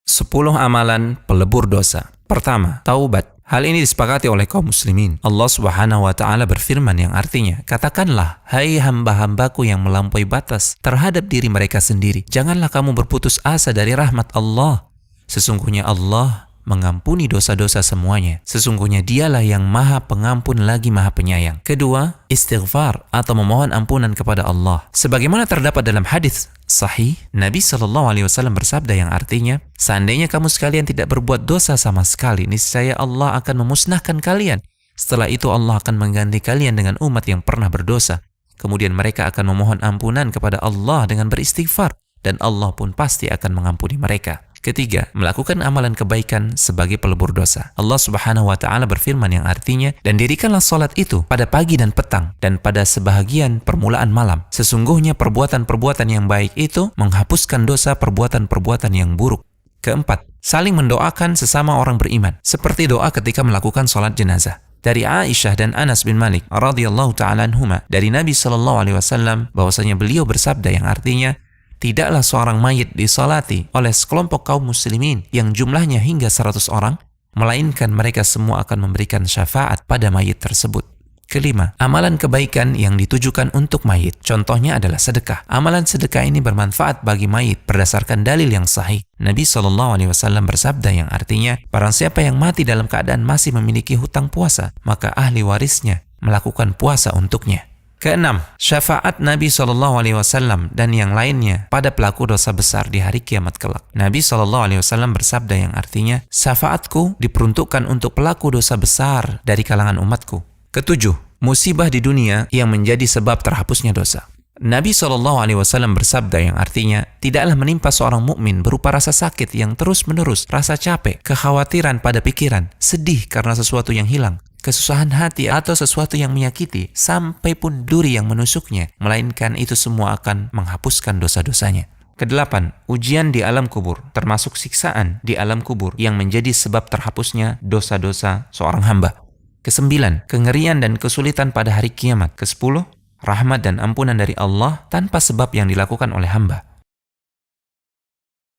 10 amalan pelebur dosa. Pertama, taubat. Hal ini disepakati oleh kaum muslimin. Allah Subhanahu wa taala berfirman yang artinya, "Katakanlah, hai hamba-hambaku yang melampaui batas terhadap diri mereka sendiri, janganlah kamu berputus asa dari rahmat Allah. Sesungguhnya Allah mengampuni dosa-dosa semuanya. Sesungguhnya Dialah yang Maha Pengampun lagi Maha Penyayang." Kedua, istighfar atau memohon ampunan kepada Allah. Sebagaimana terdapat dalam hadis sahih, Nabi SAW bersabda yang artinya, "Seandainya kamu sekalian tidak berbuat dosa sama sekali, niscaya Allah akan memusnahkan kalian. Setelah itu Allah akan mengganti kalian dengan umat yang pernah berdosa. Kemudian mereka akan memohon ampunan kepada Allah dengan beristighfar, dan Allah pun pasti akan mengampuni mereka." Ketiga, melakukan amalan kebaikan sebagai pelebur dosa. Allah Subhanahu wa taala berfirman yang artinya, "Dan dirikanlah salat itu pada pagi dan petang dan pada sebahagian permulaan malam. Sesungguhnya perbuatan-perbuatan yang baik itu menghapuskan dosa perbuatan-perbuatan yang buruk." Keempat, saling mendoakan sesama orang beriman, seperti doa ketika melakukan salat jenazah. Dari Aisyah dan Anas bin Malik radhiyallahu taala anhuma dari Nabi sallallahu alaihi wasallam bahwasanya beliau bersabda yang artinya, "Tidaklah seorang mayit disalati oleh sekelompok kaum muslimin yang jumlahnya hingga 100 orang, melainkan mereka semua akan memberikan syafaat pada mayit tersebut." Kelima, amalan kebaikan yang ditujukan untuk mayit. Contohnya adalah sedekah. Amalan sedekah ini bermanfaat bagi mayit berdasarkan dalil yang sahih. Nabi SAW bersabda yang artinya, "Barang siapa yang mati dalam keadaan masih memiliki hutang puasa, maka ahli warisnya melakukan puasa untuknya." Keenam, syafaat Nabi SAW dan yang lainnya pada pelaku dosa besar di hari kiamat kelak. Nabi SAW bersabda yang artinya, "Syafaatku diperuntukkan untuk pelaku dosa besar dari kalangan umatku." Ketujuh, musibah di dunia yang menjadi sebab terhapusnya dosa. Nabi SAW bersabda yang artinya, "Tidaklah menimpa seorang mukmin berupa rasa sakit yang terus-menerus, rasa capek, kekhawatiran pada pikiran, sedih karena sesuatu yang hilang, kesusahan hati atau sesuatu yang menyakiti, sampai pun duri yang menusuknya, melainkan itu semua akan menghapuskan dosa-dosanya." Kedelapan, ujian di alam kubur, termasuk siksaan di alam kubur yang menjadi sebab terhapusnya dosa-dosa seorang hamba. Kesembilan, kengerian dan kesulitan pada hari kiamat. Kesepuluh, rahmat dan ampunan dari Allah tanpa sebab yang dilakukan oleh hamba.